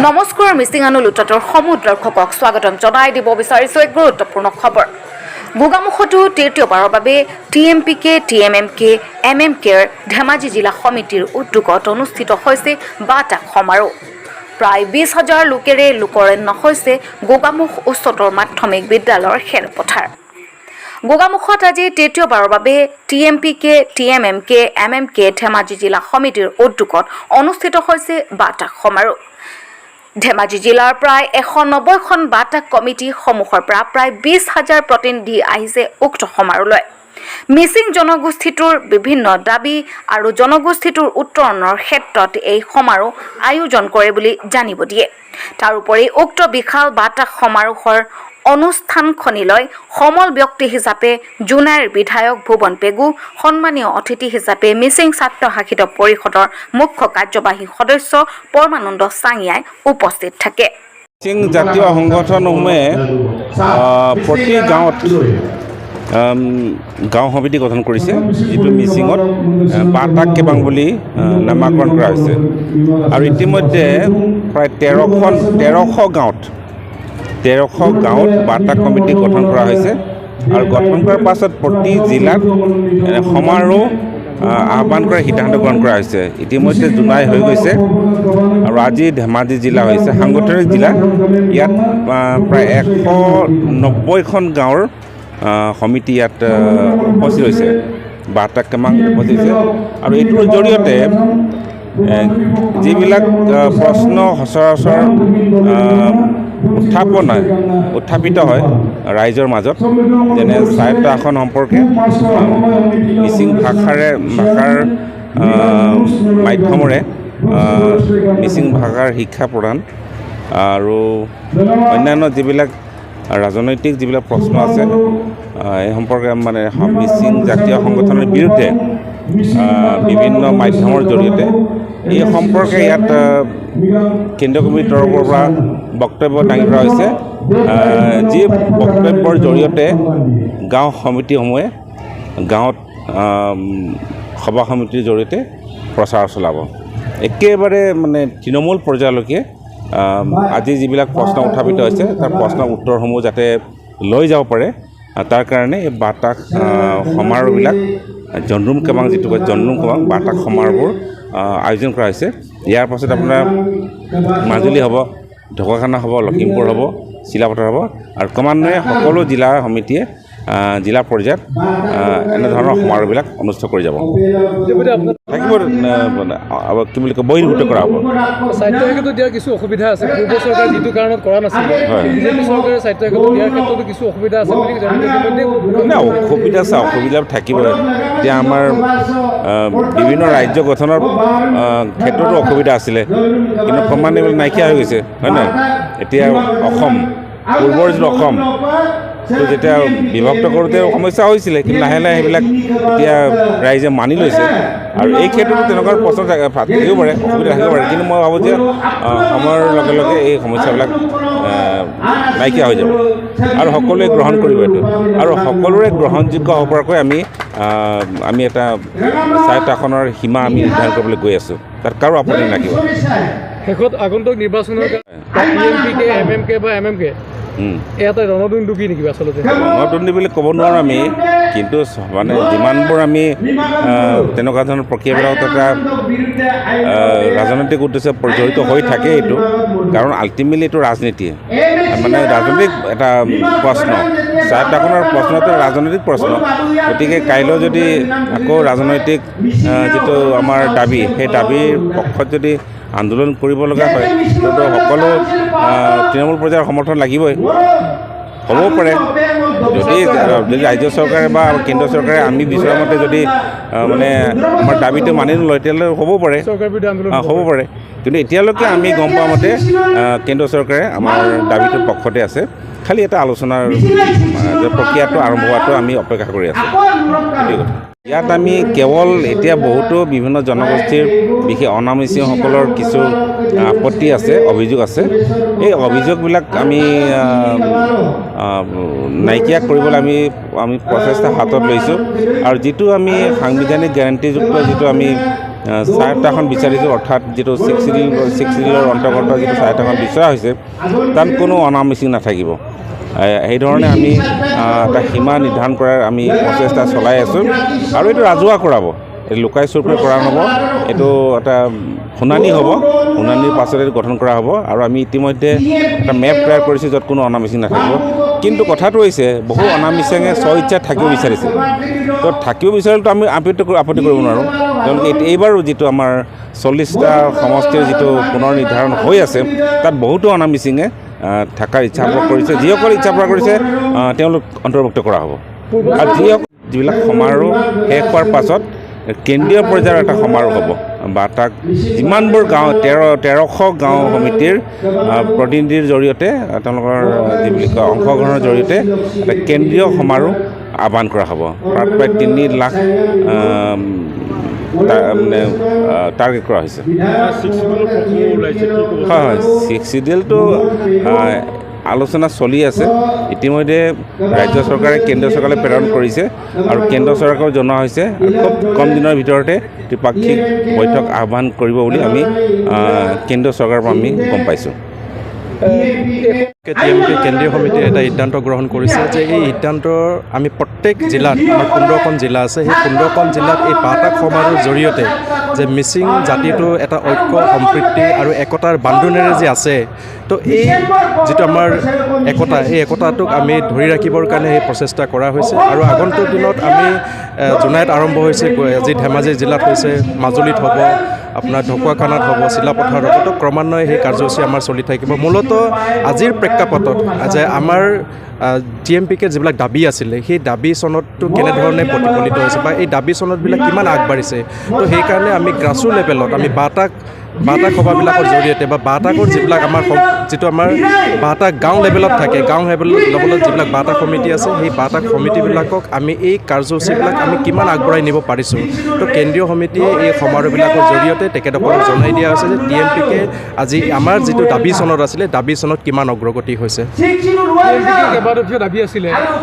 নমস্কাৰ মিচিং আনু লুটাতৰ সমূহ দৰ্শকক স্বাগতম জনাই দিব বিচাৰিছো এক গুৰুত্বপূৰ্ণ খবৰ। গোগামুখতো তৃতীয়বাৰৰ বাবে TMPK, TMMK, MMKৰ ধেমাজি জিলা সমিতিৰ উদ্যোগত অনুষ্ঠিত হৈছে বাটাক সমাৰোহ। প্ৰায় 20,000 লোকেৰে লোকৰণ্য হৈছে গোগামুখ উচ্চতৰ মাধ্যমিক বিদ্যালয়ৰ খেলপথাৰ। গোগামুখত আজি তৃতীয়বাৰৰ বাবে TMPK, TMMK, MMK ধেমাজি জিলা সমিতিৰ উদ্যোগত অনুষ্ঠিত হৈছে বাটাক সমাৰোহ। ধেমাজি জিলাৰ প্ৰায় 190খন বাটাক কমিটি সমূহৰ পৰা প্ৰায় 20,000 প্ৰতিনিধি আহিছে উক্ত সমাৰোহলৈ। মিচিং জনগোষ্ঠীটোৰ বিভিন্ন দাবী আৰু জনগোষ্ঠীটোৰ উত্তৰণৰ ক্ষেত্ৰত এই সমাৰোহ আয়োজন কৰে বুলি জানিব দিয়ে। তাৰোপৰি উক্ত বিশাল বাটাক সমাৰোহৰ অনুষ্ঠানখনিলৈ সমল ব্যক্তি হিচাপে জোনাইৰ বিধায়ক ভুৱন পেগু, সন্মানীয় অতিথি হিচাপে মিচিং ছাত্ৰ শাসিত পৰিষদৰ মুখ্য কাৰ্যবাহী সদস্য পৰমানন্দ চাঙিয়াই উপস্থিত থাকে। মিচিং জাতীয় সংগঠনসমূহে প্ৰতি গাঁৱত গাঁও সমিতি গঠন কৰিছে, যিটো মিচিঙত বাটাক কেবাং বুলি নামাকৰণ কৰা হৈছে। আৰু ইতিমধ্যে প্ৰায় 1300 গাঁৱত বাটাক কমিটি গঠন কৰা হৈছে। আৰু গঠন কৰাৰ পাছত প্ৰতি জিলাত সমাৰোহ আহ্বান কৰাৰ সিদ্ধান্ত গ্ৰহণ কৰা হৈছে। ইতিমধ্যে জোনাই হৈ গৈছে আৰু আজি ধেমাজি জিলা হৈছে সাংগঠনিক জিলা। ইয়াত প্ৰায় 190খন গাঁৱৰ সমিতি ইয়াত উপস্থিত হৈছে, বাটাক কেবাং উপস্থিত হৈছে। আৰু এইটোৰ জৰিয়তে যিবিলাক প্ৰশ্ন সচৰাচৰ উত্থাপিত হয় ৰাইজৰ মাজত, যেনে স্বায়ত্ত শাসন সম্পৰ্কে, মিচিং ভাষাৰ মাধ্যমেৰে মিচিং ভাষাৰ শিক্ষা প্ৰদান আৰু অন্যান্য যিবিলাক ৰাজনৈতিক যিবিলাক প্ৰশ্ন আছে এই সম্পৰ্কে মানে মিচিং জাতীয় সংগঠনৰ বিৰুদ্ধে বিভিন্ন মাধ্যমৰ জৰিয়তে এই সম্পৰ্কে ইয়াত কেন্দ্ৰীয় কমিটিৰ তৰফৰ পৰা বক্তব্য দাঙি ধৰা হৈছে। যি বক্তব্যৰ জৰিয়তে গাঁও সমিতিসমূহে গাঁৱত সভা সমিতিৰ জৰিয়তে প্ৰচাৰ চলাব। একেবাৰে মানে তৃণমূল পৰ্যায়লৈকে আজি যিবিলাক প্ৰশ্ন উত্থাপিত হৈছে তাৰ প্ৰশ্নৰ উত্তৰসমূহ যাতে লৈ যাব পাৰে, তাৰ কাৰণে এই বাটাক সমাৰোহবিলাক জনৰুম কেবাং যিটো কয় জনৰুম কেবাং বাটাক সমাৰোহবোৰ আয়োজন কৰা হৈছে। ইয়াৰ পাছত আপোনাৰ মাজুলী হ'ব, ঢকুৱাখানা হ'ব, লখিমপুৰ হ'ব, চিলাপথাৰ হ'ব আৰু ক্ৰমান্বয়ে সকলো জিলা সমিতিয়ে জিলা পৰ্যায়ত এনেধৰণৰ সমাৰোহবিলাক অনুষ্ঠিত কৰি যাব। থাকিব কি বুলি কয় বহিৰ্ভূত কৰা হ'ব। স্বাস্থ্য সেৱাটো দিয়াৰ কিছু অসুবিধা আছে, পূৰ্ব চৰকাৰে যিটো কাৰণত কৰা নাছিলে, বিজেপি চৰকাৰে স্বাস্থ্য সেৱাটো দিয়াৰ ক্ষেত্ৰতো কিছু অসুবিধা আছে বুলি অসুবিধা আছে, অসুবিধা থাকিবই। এতিয়া আমাৰ বিভিন্ন ৰাজ্য গঠনৰ ক্ষেত্ৰতো অসুবিধা আছিলে, কিন্তু ক্ৰমান্বয়ে নাইকিয়া হৈ গৈছে, হয় নহয়? এতিয়া অসম পূৰ্বৰ যিটো অসম যেতিয়া বিভক্ত কৰোঁতে সমস্যা হৈছিলে, কিন্তু লাহে লাহে সেইবিলাক এতিয়া ৰাইজে মানি লৈছে। আৰু এই ক্ষেত্ৰতো তেনেকুৱা প্ৰশ্ন থাকিব পাৰে, অসুবিধা থাকিব পাৰে, কিন্তু মই ভাবোঁ যে সময়ৰ লগে লগে এই সমস্যাবিলাক নাইকিয়া হৈ যাব আৰু সকলোৱে গ্ৰহণ কৰিব এইটো। আৰু সকলোৰে গ্ৰহণযোগ্য হ'ব পৰাকৈ আমি এটা স্বায়ত্ত শাসনৰ সীমা আমি নিৰ্ধাৰণ কৰিবলৈ গৈ আছোঁ, তাত কাৰো আপত্তি নাথাকিব। শেষত আগন্তুক নিৰ্বাচনৰ TMPK, MMK বা MMK এটা ৰণদণ্ডী নেকি আচলতে? ৰণদণ্ডী বুলি ক'ব নোৱাৰোঁ আমি, কিন্তু মানে যিমানবোৰ আমি তেনেকুৱা ধৰণৰ প্ৰক্ৰিয়াবিলাকত এটা ৰাজনৈতিক উদ্দেশ্য জড়িত হৈ থাকে এইটো, কাৰণ আল্টিমেটলি এইটো ৰাজনীতিয়ে মানে ৰাজনৈতিক এটা প্ৰশ্ন, স্বায়ত্ত শাসনৰ প্ৰশ্নটো ৰাজনৈতিক প্ৰশ্ন। গতিকে কাইলৈ যদি আকৌ ৰাজনৈতিক যিটো আমাৰ দাবী, সেই দাবীৰ পক্ষত যদি আন্দোলন কৰিব লগা হয়, তো সকলো তৃণমূল পৰ্যায়ৰ সমৰ্থন লাগিবই। হ'বও পাৰে যদি ৰাজ্য চৰকাৰে বা কেন্দ্ৰীয় চৰকাৰে আমি বিচৰা মতে যদি মানে আমাৰ দাবীটো মানি নলয়, তেতিয়াহ'লে হ'বও পাৰে, হ'ব পাৰে। কিন্তু এতিয়ালৈকে আমি গম পোৱা মতে কেন্দ্ৰীয় চৰকাৰে আমাৰ দাবীটোৰ পক্ষতে আছে। খালি এটা আলোচনাৰ প্ৰক্ৰিয়াটো আৰম্ভ হোৱাটো আমি অপেক্ষা কৰি আছোঁ। ইয়াত আমি কেৱল এতিয়া বহুতো বিভিন্ন জনগোষ্ঠীৰ বিশেষ অনামিচিসকলৰ কিছু আপত্তি আছে, অভিযোগ আছে। এই অভিযোগবিলাক আমি নাইকিয়া কৰিবলৈ আমি প্ৰচেষ্টা হাতত লৈছোঁ। আৰু যিটো আমি সাংবিধানিক গেৰাণ্টিযুক্ত যিটো আমি স্বায়ত্তশাসন বিচাৰিছোঁ, অৰ্থাৎ যিটো ছিক্স চিডিউলৰ অন্তৰ্গত যিটো স্বায়ত্তশাসন বিচৰা হৈছে তাত কোনো অনাম মিচিং নাথাকিব। সেইধৰণে আমি এটা সীমা নিৰ্ধাৰণ কৰাৰ আমি প্ৰচেষ্টা চলাই আছোঁ আৰু এইটো ৰাজহুৱা কৰাব, এইটো লুকাই চুৰকৈ কৰা নহ'ব, এইটো এটা শুনানি হ'ব, শুনানিৰ পাছতে গঠন কৰা হ'ব আৰু আমি ইতিমধ্যে এটা মেপ তৈয়াৰ কৰিছোঁ য'ত কোনো অনাম মিচিং নাথাকিব। কিন্তু কথাটো হৈছে বহু অনাম মিচিঙে স্বইচ্ছাত থাকিব বিচাৰিছে, তো থাকিব বিচাৰিলেতো আমি আপত্তি কৰিব নোৱাৰোঁ। তেওঁলোকে এইবাৰো যিটো আমাৰ 40টা সমষ্টিৰ যিটো পুনৰ নিৰ্ধাৰণ হৈ আছে তাত বহুতো অনাম মিচিঙে থকাৰ ইচ্ছা প্ৰকাশ কৰিছে। যিসকলে ইচ্ছা প্ৰকাশ কৰিছে তেওঁলোক অন্তৰ্ভুক্ত কৰা হ'ব আৰু যিবিলাক সমাৰোহ শেষ হোৱাৰ পাছত কেন্দ্ৰীয় পৰ্যায়ৰ এটা সমাৰোহ হ'ব বা তাক যিমানবোৰ গাঁও 1300 গাঁও সমিতিৰ প্ৰতিনিধিৰ জৰিয়তে তেওঁলোকৰ যি বুলি কয় অংশগ্ৰহণৰ জৰিয়তে এটা কেন্দ্ৰীয় সমাৰোহ আহ্বান কৰা হ'ব। তাত প্ৰায় 3 লাখ টাৰ্গেট কৰা হৈছে। হয় হয়, 6 চিডিউলটো আলোচনা চলি আছে। ইতিমধ্যে ৰাজ্য চৰকাৰে কেন্দ্ৰীয় চৰকাৰে প্ৰেৰণ কৰিছে আৰু কেন্দ্ৰ চৰকাৰক জনোৱা হৈছে খুব কম দিনৰ ভিতৰতে ত্ৰিপাক্ষিক বৈঠক আহ্বান কৰিব বুলি আমি কেন্দ্ৰীয় চৰকাৰৰ পৰা আমি গম পাইছোঁ। TMK কেন্দ্ৰীয় সমিতিয়ে এটা সিদ্ধান্ত গ্ৰহণ কৰিছে যে এই সিদ্ধান্তৰ আমি প্ৰত্যেক জিলাত, আমাৰ 15খন জিলা আছে, সেই 15খন জিলাত এই বাৰ্তাক সমাৰোহৰ জৰিয়তে যে মিচিং জাতিটো এটা ঐক্য সম্প্ৰীতি আৰু একতাৰ বান্ধোনেৰে যে আছে, তো এই যিটো আমাৰ একতা, এই একতাটোক আমি ধৰি ৰাখিবৰ কাৰণে এই প্ৰচেষ্টা কৰা হৈছে আৰু আগন্তুক দিনত আমি জোনাইত আৰম্ভ হৈছে, আজি ধেমাজি জিলাত হৈছে, মাজুলীত হ'ব, আপোনাৰ ঢকুৱাখানাত হ'ব, চিলাপথাৰত হ'ব, তো ক্ৰমান্বয়ে সেই কাৰ্যসূচী আমাৰ চলি থাকিব। মূলতঃ আজিৰ প্ৰেক্ষাপটত যে আমাৰ TMPK যিবিলাক দাবী আছিলে সেই দাবী চনতটো কেনেধৰণে প্ৰতিফলিত হৈছে বা এই দাবী চনতবিলাক কিমান আগবাঢ়িছে, তো সেইকাৰণে আমি গ্ৰাছৰুট লেভেলত আমি বাৰ্তাক সভাবিলাকৰ জৰিয়তে বা বাৰ্তাকৰ যিবিলাক আমাৰ যিটো আমাৰ বাৰ্তাক গাঁও লেভেলত থাকে, গাঁও লেভেলত যিবিলাক বাৰ্তা সমিতি আছে, সেই বাৰ্তা সমিতিবিলাকক আমি এই কাৰ্যসূচীবিলাক আমি কিমান আগবঢ়াই নিব পাৰিছোঁ, তো কেন্দ্ৰীয় সমিতিয়ে এই সমাৰোহবিলাকৰ জৰিয়তে তেখেতসকলক জনাই দিয়া হৈছে যে TMPK আজি আমাৰ যিটো দাবী চনত আছিলে, দাবী চনত কিমান অগ্ৰগতি হৈছে। কেইবাটাও দাবী আছিলে